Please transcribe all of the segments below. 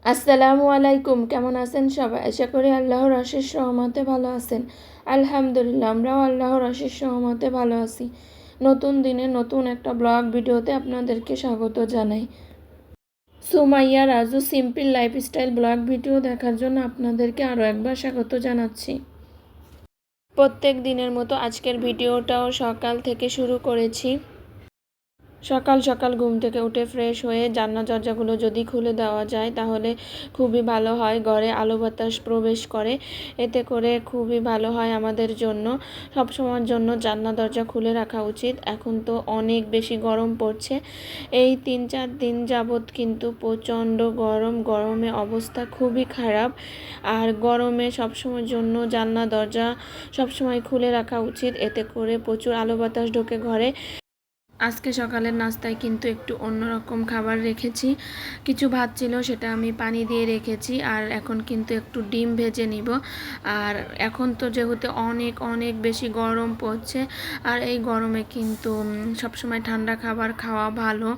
আসসালামু আলাইকুম। কেমন আছেন সবাই? আশা করি আল্লাহর অশেষ রহমতে ভালো আছেন। আলহামদুলিল্লাহ, আমরাও আল্লাহর অশেষ রহমতে ভালো আছি। নতুন দিনে নতুন একটা ব্লগ ভিডিওতে আপনাদেরকে স্বাগত জানাই। Sumaiya Raju simple lifestyle blog video দেখার জন্য আপনাদেরকে আরও একবার স্বাগত জানাচ্ছি। প্রত্যেক দিনের মতো আজকের ভিডিওটাও সকাল থেকে শুরু করেছি। সকাল সকাল ঘুম থেকে উঠে ফ্রেশ হয়ে জানলা দরজাগুলো যদি খুলে দেওয়া যায় তাহলে খুবই ভালো হয়, ঘরে আলো বাতাস প্রবেশ করে, এতে করে খুবই ভালো হয় আমাদের জন্য। সবসময়ের জন্য জানলা দরজা খুলে রাখা উচিত। এখন তো অনেক বেশি গরম পড়ছে, এই 3-4 দিন যাবৎ কিন্তু প্রচণ্ড গরমে অবস্থা খুবই খারাপ। আর গরমে সবসময়ের জন্য জানলা দরজা সবসময় খুলে রাখা উচিত, এতে করে প্রচুর আলো বাতাস ঢোকে ঘরে। আজকে সকালের নাস্তায় কিন্তু একটু অন্যরকম খাবার রেখেছি। কিছু ভাত ছিল, সেটা আমি পানি দিয়ে রেখেছি। আর এখন কিন্তু একটু ডিম ভেজে নিব। আর এখন তো যেহেতু অনেক অনেক বেশি গরম পড়ছে, আর এই গরমে কিন্তু সবসময় ঠান্ডা খাবার খাওয়া ভালো।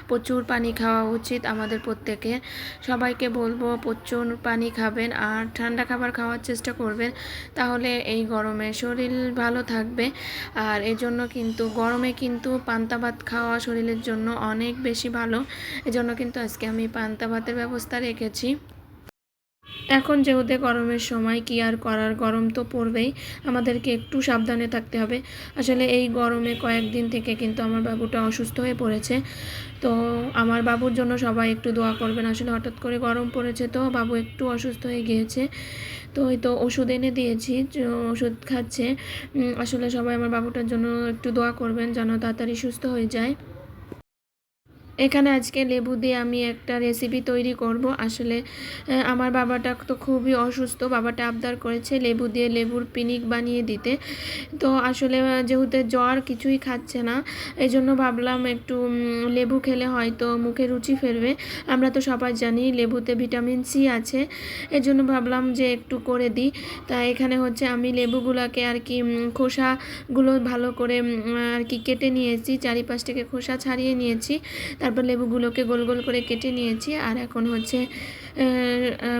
প্রচুর পানি খাওয়া উচিত আমাদের প্রত্যেকের। সবাইকে বলবো প্রচুর পানি খাবেন আর ঠান্ডা খাবার খাওয়ার চেষ্টা করবেন, তাহলে এই গরমে শরীর ভালো থাকবে। আর এই জন্য কিন্তু গরমে কিন্তু পান্তা ভাত খাওয়া শরীরের জন্য অনেক বেশি ভালো। এজন্য কিন্তু আজকে আমি পান্তা ভাতের ব্যবস্থা রেখেছি। এখন যেহেতু গরমের সময় কি আর করার, গরম তো পড়বেই, আমাদেরকে একটু সাবধানে থাকতে হবে। আসলে এই গরমে কয়েকদিন থেকে কিন্তু আমার বাবুটা অসুস্থ হয়ে পড়েছে। তো আমার বাবুর জন্য সবাই একটু দোয়া করবেন। আসলে হঠাৎ করে গরম পড়েছে, তো বাবু একটু অসুস্থ হয়ে গিয়েছে। তো এই তো ওষুধ এনে দিয়েছি, ওষুধ খাচ্ছে। আসলে সবাই আমার বাবুটার জন্য একটু দোয়া করবেন যেন তাড়াতাড়ি সুস্থ হয়ে যায়। এখানে আজকে লেবু দিয়ে আমি একটা রেসিপি তৈরি করব। আসলে আমার বাবাটা তো খুবই অসুস্থ, বাবাটা আবদার করেছে লেবু দিয়ে লেবুর পিনিক বানিয়ে দিতে। তো আসলে যেহেতু জ্বর কিছুই খাচ্ছে না, এই জন্য ভাবলাম একটু লেবু খেলে হয়তো মুখে রুচি ফিরবে। আমরা তো সবাই জানি লেবুতে ভিটামিন সি আছে, এই জন্য ভাবলাম যে একটু করে দিই। তা এখানে হচ্ছে আমি লেবুগুলোকে আর কি খোসাগুলো ভালো করে আর কি কেটে নিয়েছি, চারিপাশ থেকে খোসা ছাড়িয়ে নিয়েছি। তারপর লেবুগুলোকে গোল গোল করে কেটে নিয়েছি। আর এখন হচ্ছে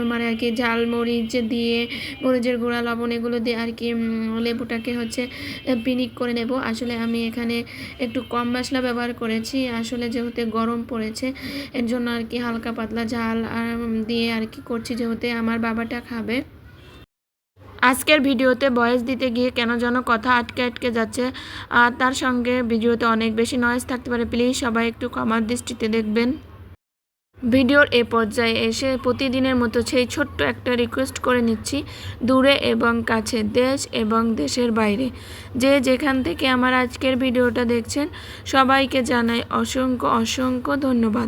মানে আর কি ঝাল মরিচ দিয়ে, মরিচের গুঁড়া, লবণ এগুলো দিয়ে আর কি লেবুটাকে হচ্ছে পিনিক করে নেব। আসলে আমি এখানে একটু কম মশলা ব্যবহার করেছি, আসলে যেহেতু গরম পড়েছে এর জন্য আর কি হালকা পাতলা ঝাল দিয়ে আর কি করছি, যেহেতু আমার বাবাটা খাবে। আজকের ভিডিওতে ভয়েস দিতে গিয়ে কেন যেন কথা আটকে আটকে যাচ্ছে, আর তার সঙ্গে ভিডিওতে অনেক বেশি নয়েজ থাকতে পারে। প্লিজ সবাই একটু ক্ষমার দৃষ্টিতে দেখবেন। ভিডিওর এ পর্যায়ে এসে প্রতিদিনের মতো সেই ছোট্ট একটা রিকোয়েস্ট করে নিচ্ছি, দূরে এবং কাছে, দেশ এবং দেশের বাইরে যে যেখান থেকে আমার আজকের ভিডিওটা দেখছেন, সবাইকে জানাই অসংখ্য অসংখ্য ধন্যবাদ।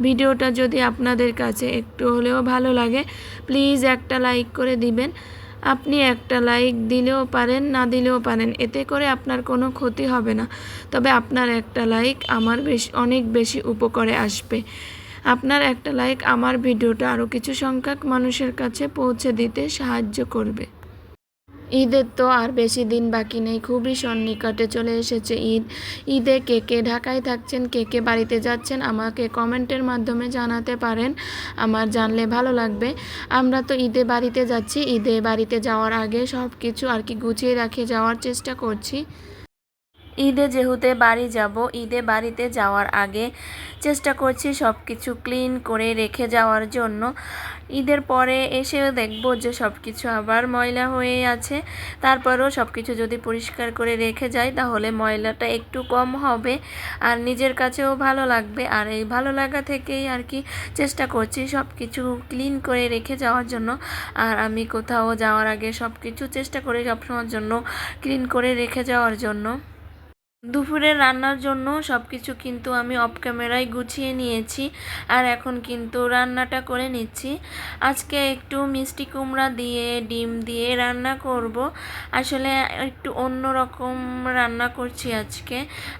ভিডিওটা যদি আপনাদের কাছে একটু হলেও ভালো লাগে, প্লিজ একটা লাইক করে দিবেন। আপনি একটা লাইক দিলেও পারেন, না দিলেও পারেন, এতে করে আপনার কোনো ক্ষতি হবে না। তবে আপনার একটা লাইক আমার অনেক বেশি উপকারে আসবে। আপনার একটা লাইক আমার ভিডিওটা আরও কিছু সংখ্যক মানুষের কাছে পৌঁছে দিতে সাহায্য করবে। ঈদের তো আর বেশি দিন বাকি নেই, খুবই সন্নিকটে চলে এসেছে ঈদ। ঈদে কে কে ঢাকায় থাকছেন, কে কে বাড়িতে যাচ্ছেন, আমাকে কমেন্টের মাধ্যমে জানাতে পারেন, আমার জানলে ভালো লাগবে। আমরা তো ঈদে বাড়িতে যাচ্ছি, ঈদে বাড়িতে যাওয়ার আগে সব কিছু আর কি গুছিয়ে রাখে যাওয়ার চেষ্টা করছি। ঈদে যেহেতু বাড়ি যাব, ঈদে বাড়িতে যাওয়ার আগে চেষ্টা করছি সব কিছু ক্লিন করে রেখে যাওয়ার জন্য। ঈদের পরে এসেও দেখব যে সব কিছু আবার ময়লা হয়ে আছে, তারপরেও সব কিছু যদি পরিষ্কার করে রেখে যাই তাহলে ময়লাটা একটু কম হবে আর নিজের কাছেও ভালো লাগবে। আর এই ভালো লাগা থেকেই আর কি চেষ্টা করছি সব কিছু ক্লিন করে রেখে যাওয়ার জন্য। আর আমি কোথাও যাওয়ার আগে সব কিছু চেষ্টা করি সবসময়ের জন্য ক্লিন করে রেখে যাওয়ার জন্য। দুপুরের রান্নার জন্য সব কিছু কিন্তু আমি অফ ক্যামেরায় গুছিয়ে নিয়েছি, আর এখন কিন্তু রান্নাটা করে নিচ্ছি। আজকে একটু মিষ্টি কুমড়া দিয়ে ডিম দিয়ে রান্না করব। আসলে একটু অন্য রকম রান্না করছি আজকে।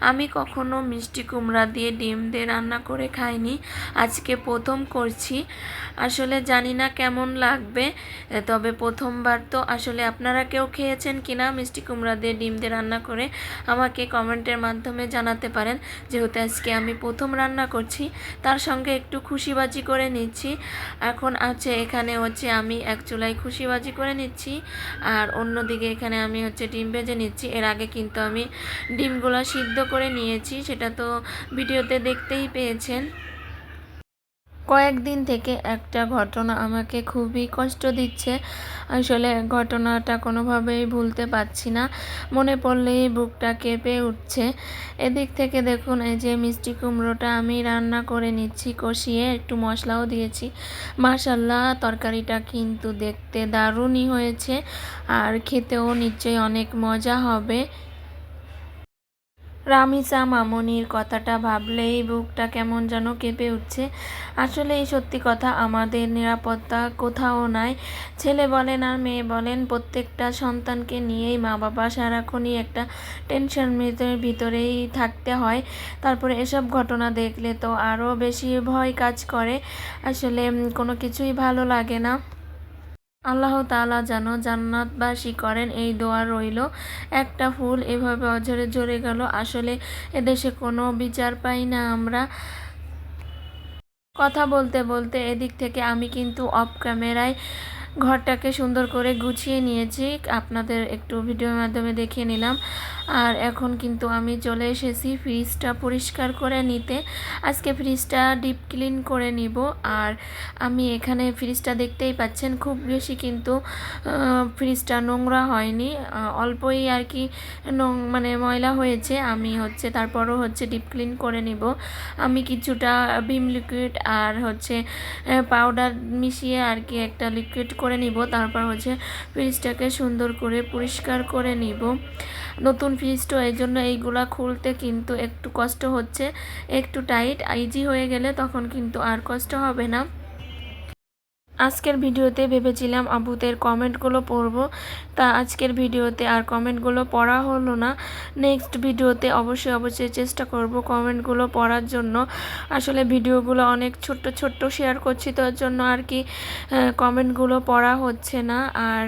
আমি কখনো মিষ্টি কুমড়া দিয়ে ডিম দিয়ে রান্না করে খাইনি, আজকে প্রথম করছি। আসলে জানি না কেমন লাগবে, তবে প্রথমবার তো। আসলে আপনারা কেউ খেয়েছেন কিনা মিষ্টি কুমড়া দিয়ে ডিম দিয়ে রান্না করে আমাকে কমেন্ট কমেন্টের মাধ্যমে জানাতে পারেন। যেহেতু আজকে আমি প্রথম রান্না করছি, তার সঙ্গে একটু খুশিবাজি করে নিচ্ছি। এখন আছে এখানে হচ্ছে আমি এক চুলায় খুশিবাজি করে নিচ্ছি, আর অন্যদিকে এখানে আমি হচ্ছে ডিম ভেজে নিচ্ছি। এর আগে কিন্তু আমি ডিমগুলো সিদ্ধ করে নিয়েছি, সেটা তো ভিডিওতে দেখতেই পেয়েছেন। কয়েকদিন থেকে একটা ঘটনা আমাকে খুবই কষ্ট দিচ্ছে। আসলে ঘটনাটা কোনোভাবেই ভুলতে পারছি না, মনে পড়লেই বুকটা কেঁপে উঠছে। এদিক থেকে দেখুন, এই যে মিষ্টি কুমড়োটা আমি রান্না করে নিচ্ছি, কষিয়ে একটু মশলাও দিয়েছি। মাশাল্লাহ, তরকারিটা কিন্তু দেখতে দারুণই হয়েছে, আর খেতেও নিশ্চয়ই অনেক মজা হবে। রামিসা মামনির কথাটা ভাবলেই বুকটা কেমন যেন কেঁপে উঠছে। আসলে এই সত্যি কথা, আমাদের নিরাপত্তা কোথাও নাই। ছেলে বলেন আর মেয়ে বলেন, প্রত্যেকটা সন্তানকে নিয়েই মা বাবা সারাক্ষণই একটা টেনশন ভিতরেই থাকতে হয়। তারপরে এসব ঘটনা দেখলে তো আরও বেশি ভয় কাজ করে। আসলে কোনো কিছুই ভালো লাগে না। আল্লাহ তাআলা যেন জান্নাতবাসী করেন, এই দোয়া রইল। একটা ফুল এভাবে অঝরে ঝরে গেল। আসলে এদেশে কোনো বিচার পাই না আমরা। কথা বলতে বলতে এদিক থেকে আমি কিন্তু অফ ক্যামেরায় ঘরটাকে সুন্দর করে গুছিয়ে নিয়েছি, আপনাদের একটু ভিডিওর মাধ্যমে দেখিয়ে নিলাম। আর এখন কিন্তু আমি চলে এসেছি ফ্রিজটা পরিষ্কার করে নিতে। আজকে ফ্রিজটা ডিপ ক্লিন করে নিব। আর আমি এখানে ফ্রিজটা দেখতেই পাচ্ছেন, খুব বেশি কিন্তু ফ্রিজটা নোংরা হয়নি, অল্পই আর কি মানে ময়লা হয়েছে। আমি হচ্ছে তারপরও হচ্ছে ডিপ ক্লিন করে নিব। আমি কিছুটা ভিম লিকুইড আর হচ্ছে পাউডার মিশিয়ে আর কি একটা লিকুইড করে নিব। তারপর হচ্ছে ফ্রিজটাকে সুন্দর করে পরিষ্কার করে নিব। নতুন ফ্রিজটা এই জন্য এইগুলা খুলতে কিন্তু একটু কষ্ট হচ্ছে, একটু টাইট। ইজি হয়ে গেলে তখন কিন্তু আর কষ্ট হবে না। আজকের ভিডিওতে ভেবেছিলাম আবুদের কমেন্টগুলো পড়ব, তা আজকের ভিডিওতে আর কমেন্টগুলো পড়া হলো না। নেক্সট ভিডিওতে অবশ্যই চেষ্টা করব কমেন্টগুলো পড়ার জন্য। আসলে ভিডিওগুলো অনেক ছোট্ট ছোট্ট শেয়ার করছি, তো এর জন্য আর কি কমেন্টগুলো পড়া হচ্ছে না। আর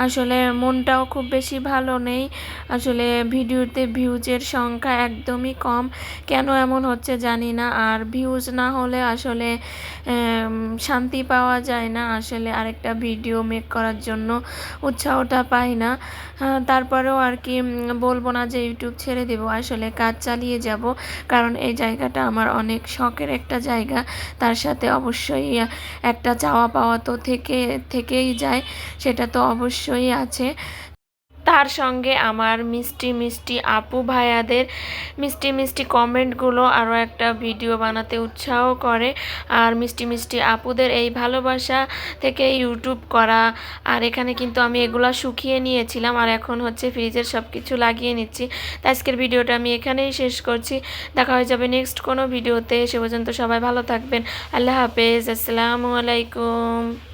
আসলে মনটাও খুব বেশি ভালো নেই। আসলে ভিডিওতে ভিউজের সংখ্যা একদমই কম, কেন এমন হচ্ছে জানি না। আর ভিউজ না হলে আসলে শান্তি পাওয়া যায় না। আসলে আরেকটা ভিডিও মেক করার জন্য উৎসাহটা পাই না। তারপরেও আর কি বলবো না যে ইউটিউব ছেড়ে দেব, আসলে কাজ চালিয়ে যাব। কারণ এই জায়গাটা আমার অনেক শখের একটা জায়গা, তার সাথে অবশ্যই একটা চাওয়া পাওয়া তো থেকেই যায়, সেটা তো অবশ্যই আছে। তার সঙ্গে আমার মিষ্টি মিষ্টি আপু ভাইয়াদের মিষ্টি মিষ্টি কমেন্টগুলো আরও একটা ভিডিও বানাতে উৎসাহ করে। আর মিষ্টি মিষ্টি আপুদের এই ভালোবাসা থেকে ইউটিউব করা। আর এখানে কিন্তু আমি এগুলা শুকিয়ে নিয়েছিলাম, আর এখন হচ্ছে ফ্রিজের সব কিছু লাগিয়ে নিচ্ছি। তো আজকের ভিডিওটা আমি এখানেই শেষ করছি। দেখা হয়ে যাবে নেক্সট কোনো ভিডিওতে। সে পর্যন্ত সবাই ভালো থাকবেন। আল্লাহ হাফেজ, আসসালামু আলাইকুম।